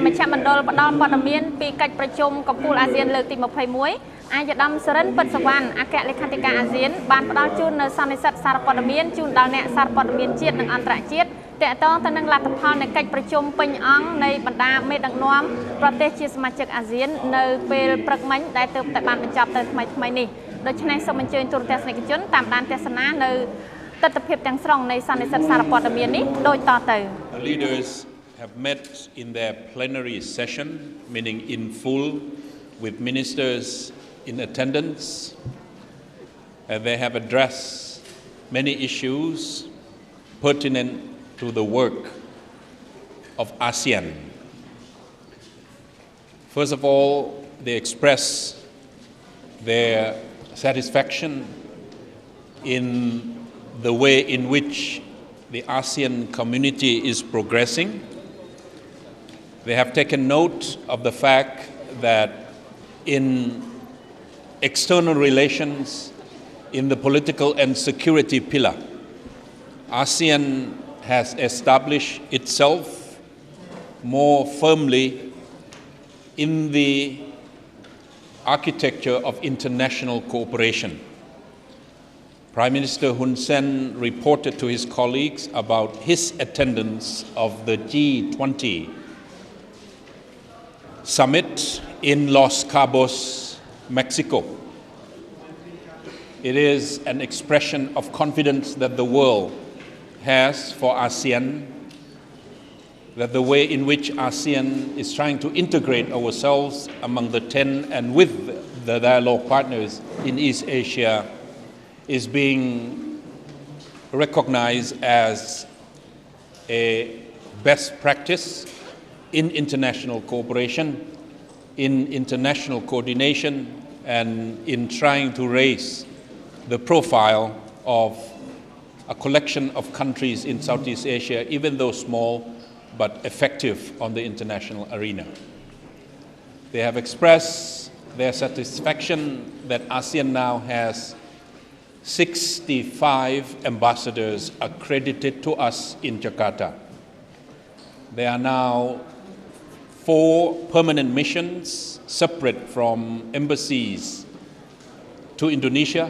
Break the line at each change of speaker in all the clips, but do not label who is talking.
មជ្ឈមណ្ឌលផ្ដល់ព័ត៌មានពីកិច្ចប្រជុំកំពូលអាស៊ានលើកទី21អាយដាមសរិនពិតសវណ្ណអគ្គលេខាធិការអាស៊ានបានផ្ដល់ជូននៅសន្និសីទសារព័ត៌មានជូនដល់អ្នកសារព័ត៌មានជាតិនិងអន្តរជាតិតាក់ទងទៅនឹងលទ្ធផលនៃកិច្ចប្រជុំពេញអង្គនៃបណ្ដាមេដឹកនាំប្រទេសជាសមាជិកអាស៊ាននៅពេលព្រឹកមិញដែលទើបតែបានបញ្ចប់ទៅថ្មីនេះដូច្នេះសូមអញ្ជើញទូរទស្សនិកជនតាមដានទស្សនានៅទស្សនវិជ្ជាទាំងស្រុងនៃសន្និសីទសារព័ត៌មាននេះដូចតទៅ
Leaders have met in their plenary session, meaning in full, with ministers in attendance. They have addressed many issues pertinent to the work of ASEAN. First of all, they express their satisfaction in the way in which the ASEAN community is progressing. They have taken note of the fact that in external relations, in the political and security pillar, ASEAN has established itself more firmly in the architecture of international cooperation. Prime Minister Hun Sen reported to his colleagues about his attendance of the G20 summit in Los Cabos, Mexico. It is an expression of confidence that the world has for ASEAN, that the way in which ASEAN is trying to integrate ourselves among the 10 and with the dialogue partners in East Asia is being recognized as a best practice in international cooperation, in international coordination, and in trying to raise the profile of a collection of countries in Southeast Asia, even though small, but effective on the international arena. They have expressed their satisfaction that ASEAN now has 65 ambassadors accredited to us in Jakarta. There are now 4 permanent missions separate from embassies to Indonesia,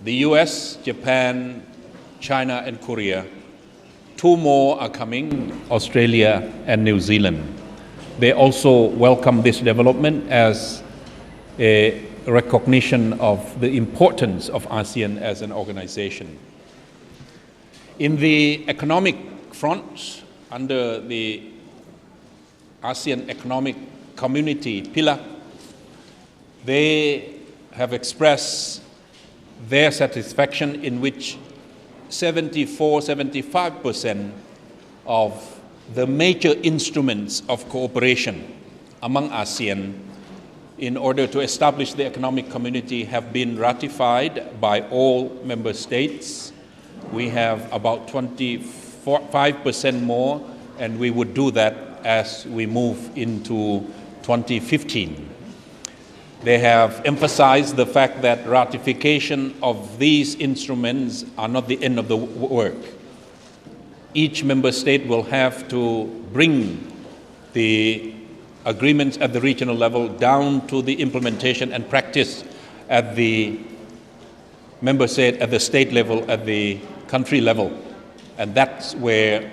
the US, Japan, China, and Korea. 2 more are coming, Australia and New Zealand. They also welcome this development as a recognition of the importance of ASEAN as an organization. In the economic front, under the ASEAN Economic Community pillar, they have expressed their satisfaction in which 74-75% of the major instruments of cooperation among ASEAN in order to establish the economic community have been ratified by all member states. We have about 25% more, and we would do that as we move into 2015. They have emphasized the fact that ratification of these instruments are not the end of the work. Each member state will have to bring the agreements at the regional level down to the implementation and practice at the member state, at the state level, at the country level. And that's where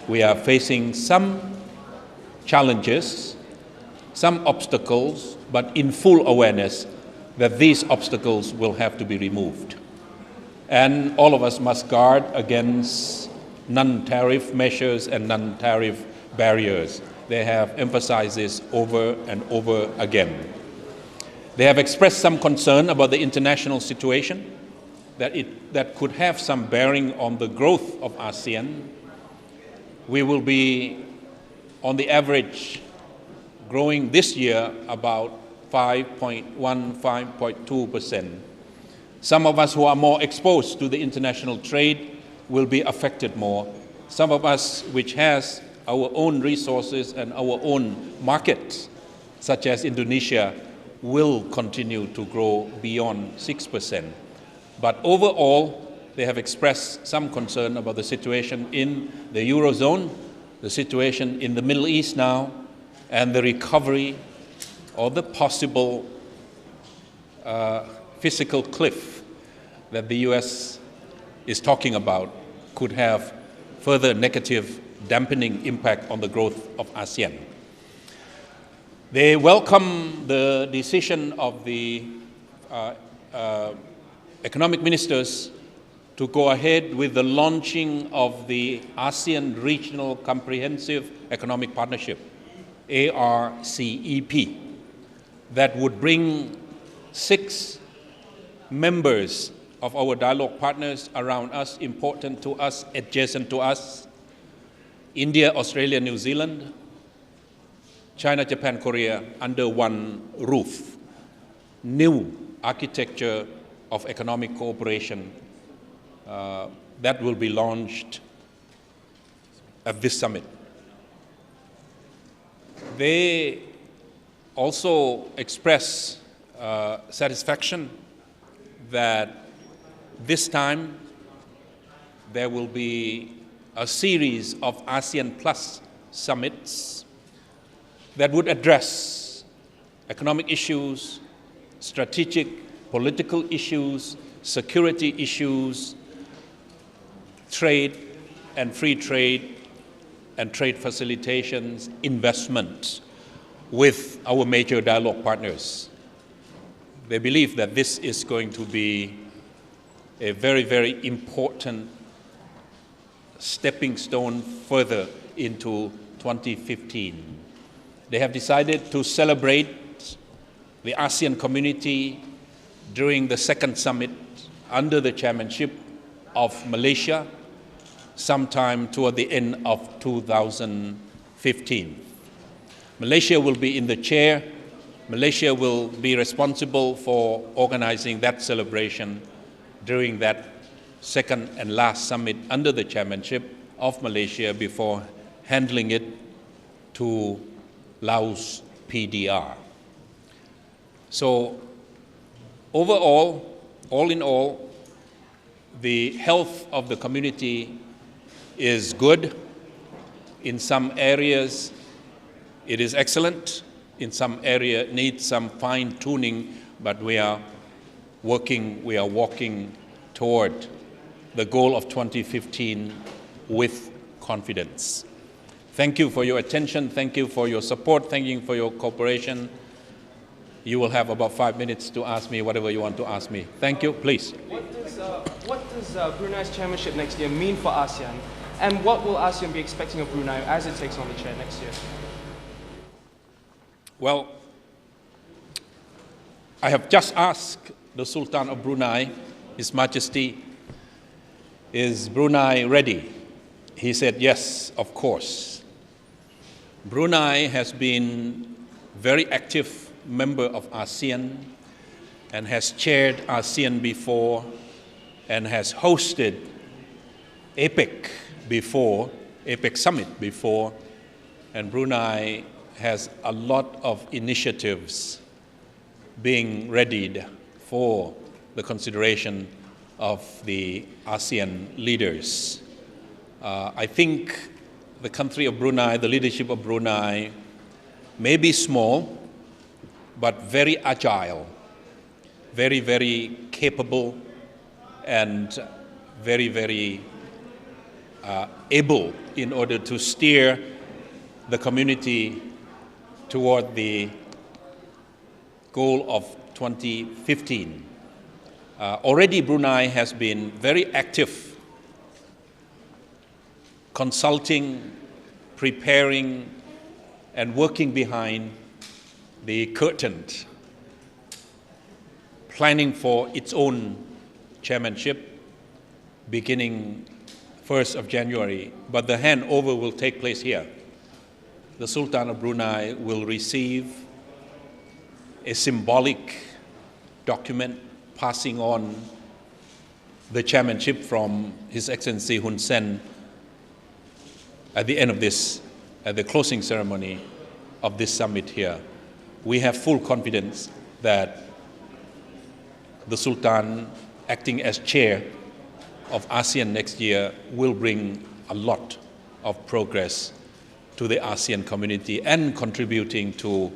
we are facing some challenges, some obstacles, but in full awareness that these obstacles will have to be removed. And all of us must guard against non-tariff measures and non-tariff barriers. They have emphasized this over and over again. They have expressed some concern about the international situation, that could have some bearing on the growth of ASEAN. We will be, on the average, growing this year about 5.1-5.2%. Some of us who are more exposed to the international trade will be affected more. Some of us which has our own resources and our own markets, such as Indonesia, will continue to grow beyond 6%. But overall, they have expressed some concern about the situation in the Eurozone, the situation in the Middle East now, and the recovery or the possible physical cliff that the US is talking about could have further negative dampening impact on the growth of ASEAN. They welcome the decision of the economic ministers to go ahead with the launching of the ASEAN Regional Comprehensive Economic Partnership, ARCEP, that would bring 6 members of our dialogue partners around us, important to us, adjacent to us: India, Australia, New Zealand, China, Japan, Korea, under one roof. New architecture of economic cooperation that will be launched at this summit. They also express satisfaction that this time there will be a series of ASEAN Plus summits that would address economic issues, strategic political issues, security issues, trade and free trade and trade facilitations, investment with our major dialogue partners. They believe that this is going to be a very, very important stepping stone further into 2015. They have decided to celebrate the ASEAN community during the second summit under the chairmanship of Malaysia sometime toward the end of 2015. Malaysia will be in the chair. Malaysia will be responsible for organizing that celebration during that second and last summit under the chairmanship of Malaysia before handling it to Laos PDR. So overall, all in all, the health of the community is good. In some areas, it is excellent. In some area, needs some fine-tuning, but we are walking toward the goal of 2015 with confidence. Thank you for your attention. Thank you for your support. Thank you for your cooperation. You will have about 5 minutes to ask me whatever you want to ask me. Thank you. Please.
What does Brunei's chairmanship next year mean for ASEAN? And what will ASEAN be expecting of Brunei as it takes on the chair next year?
Well, I have just asked the Sultan of Brunei, His Majesty, is Brunei ready? He said, yes, of course. Brunei has been very active member of ASEAN and has chaired ASEAN before and has hosted APEC before, APEC summit before, and Brunei has a lot of initiatives being readied for the consideration of the ASEAN leaders. I think the country of Brunei, the leadership of Brunei, may be small, but very agile, very, very capable, and very, very able in order to steer the community toward the goal of 2015. Already Brunei has been very active consulting, preparing, and working behind the curtain, planning for its own chairmanship beginning 1st of January, but the handover will take place here. The Sultan of Brunei will receive a symbolic document passing on the chairmanship from His Excellency Hun Sen at the end of this, at the closing ceremony of this summit here. We have full confidence that the Sultan, acting as chair of ASEAN next year, will bring a lot of progress to the ASEAN community and contributing to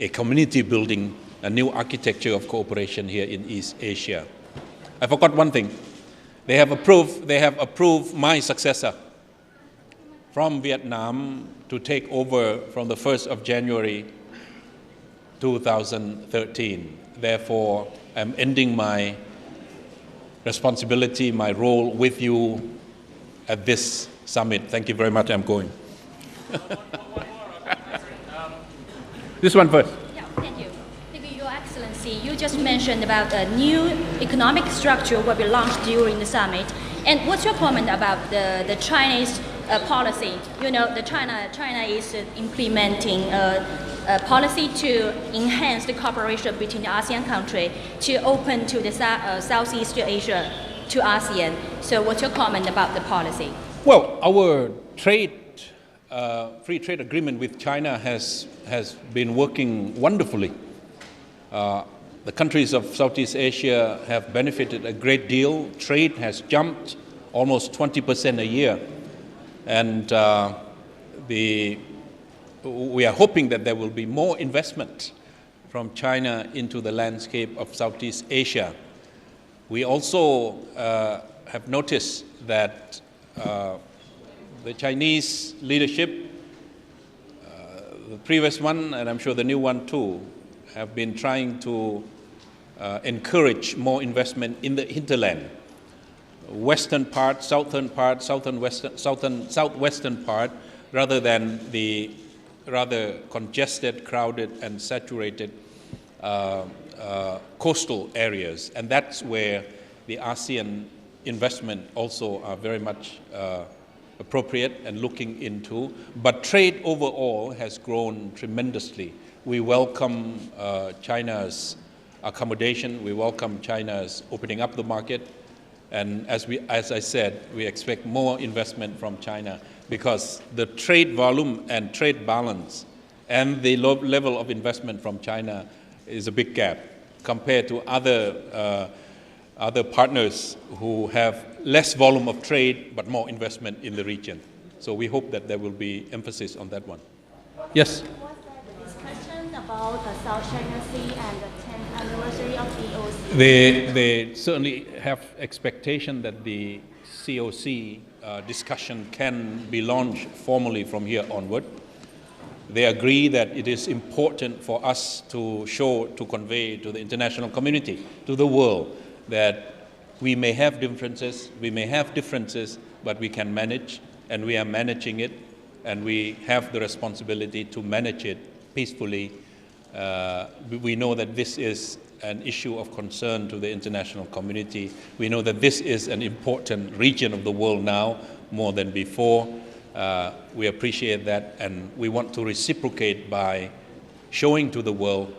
a community building, a new architecture of cooperation here in East Asia. I forgot one thing. They have approved my successor from Vietnam to take over from the 1st of January 2013. Therefore, I'm ending my responsibility, my role with you at this summit. Thank you very much. I'm going. This one first.
Yeah, thank you. Thank you, Your Excellency. You just mentioned about a new economic structure will be launched during the summit. And what's your comment about the Chinese policy? You know, China is implementing a policy to enhance the cooperation between the ASEAN country to open to the Southeast Asia to ASEAN. So what's your comment about the policy?
Well, our free trade agreement with China has been working wonderfully. The countries of Southeast Asia have benefited a great deal. Trade has jumped almost 20% a year. And we are hoping that there will be more investment from China into the landscape of Southeast Asia. We also have noticed that the Chinese leadership, the previous one, and I'm sure the new one too, have been trying to encourage more investment in the hinterland, western part, southern part, southwestern part, rather than the rather congested, crowded, and saturated coastal areas. And that's where the ASEAN investment also are very much appropriate and looking into. But trade overall has grown tremendously. We welcome China's accommodation. We welcome China's opening up the market. And as I said, we expect more investment from China because the trade volume and trade balance and the level of investment from China is a big gap compared to other partners who have less volume of trade but more investment in the region. So we hope that there will be emphasis on that one. Yes?
Was there the discussion about the South China Sea and the 10th anniversary of EOC?
They certainly have expectation that the COC discussion can be launched formally from here onward. They agree that it is important for us to convey to the international community, to the world, that we may have differences, but we can manage, and we are managing it, and we have the responsibility to manage it peacefully. We know that this is an issue of concern to the international community. We know that this is an important region of the world now, more than before. We appreciate that, and we want to reciprocate by showing to the world,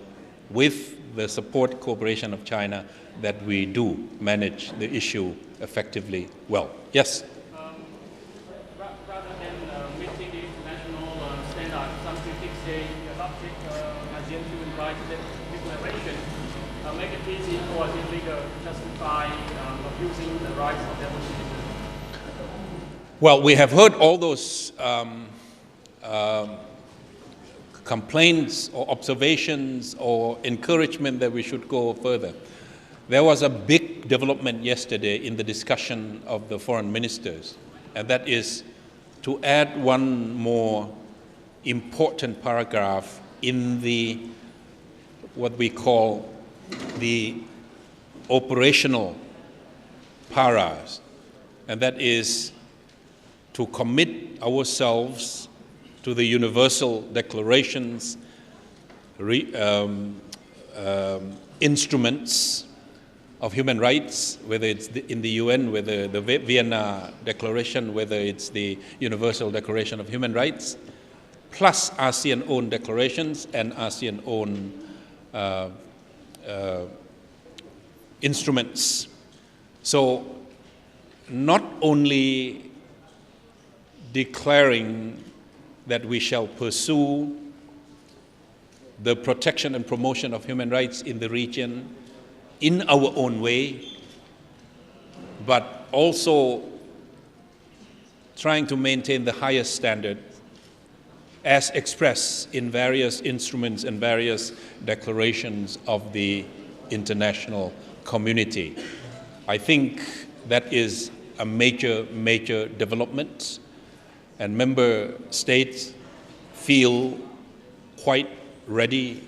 with the support cooperation of China, that we do manage the issue effectively well. Yes?
Rather than meeting the international standard, some critics say the adopted ASEAN human rights declaration make it easy for the leader to justify abusing the rights of their citizens.
Well, we have heard all those complaints or observations or encouragement that we should go further. There was a big development yesterday in the discussion of the foreign ministers, and that is to add one more important paragraph in the what we call the operational paras, and that is to commit ourselves to the universal declarations, instruments of human rights, whether it's in the UN, whether the Vienna Declaration, whether it's the Universal Declaration of Human Rights, plus ASEAN-owned declarations and ASEAN-owned instruments. So not only declaring that we shall pursue the protection and promotion of human rights in the region in our own way, but also trying to maintain the highest standard as expressed in various instruments and various declarations of the international community. I think that is a major development, and member states feel quite ready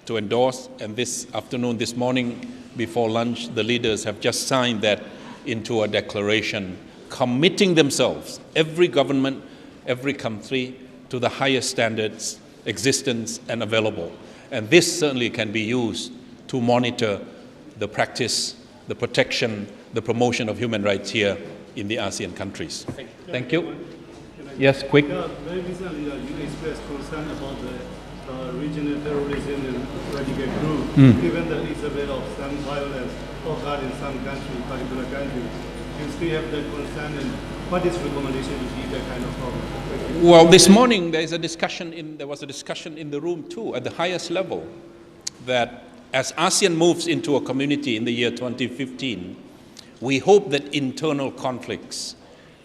to endorse, and this afternoon, this morning, before lunch, the leaders have just signed that into a declaration, committing themselves, every government, every country, to the highest standards existence and available. And this certainly can be used to monitor the practice, the protection, the promotion of human rights here in the ASEAN countries. Thank you. Yes, quick.
Yeah, very recently you expressed concern about the regional terrorism and radical group, given the exhibit of some violence occurred in some country, particular country. You still have that concern, and what is recommendation to give that kind of problem?
Well, this morning there was a discussion in the room too, at the highest level, that as ASEAN moves into a community in the year 2015, we hope that internal conflicts,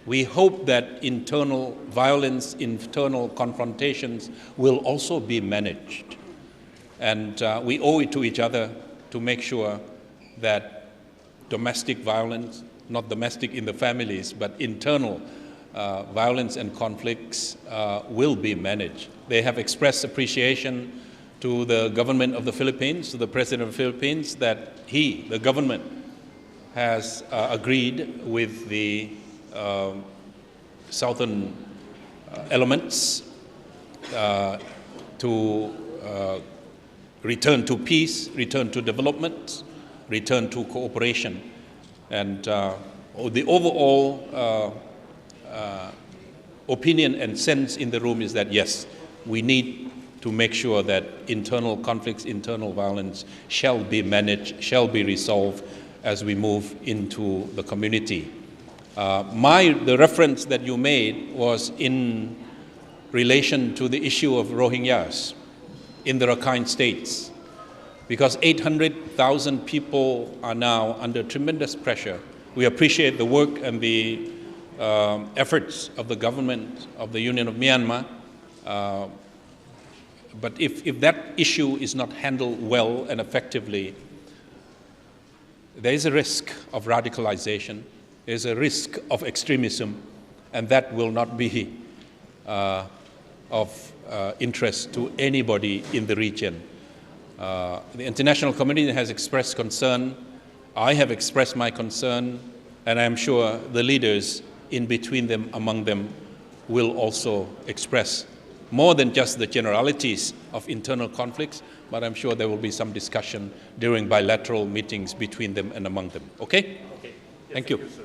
we hope that internal violence, internal confrontations will also be managed. And we owe it to each other to make sure that domestic violence, not domestic in the families, but internal violence and conflicts will be managed. They have expressed appreciation to the government of the Philippines, to the President of the Philippines, that the government, has agreed with the southern elements to return to peace, return to development, return to cooperation. And the overall opinion and sense in the room is that, yes, we need to make sure that internal conflicts, internal violence shall be managed, shall be resolved as we move into the community. The reference that you made was in relation to the issue of Rohingyas in the Rakhine states, because 800,000 people are now under tremendous pressure. We appreciate the work and the efforts of the government of the Union of Myanmar, but if that issue is not handled well and effectively, there is a risk of radicalization, there is a risk of extremism, and that will not be of interest to anybody in the region. The international community has expressed concern. I have expressed my concern, and I am sure the leaders in between them, among them, will also express more than just the generalities of internal conflicts, but I'm sure there will be some discussion during bilateral meetings between them and among them. Okay?
Okay. Yes,
Thank you.
Sir.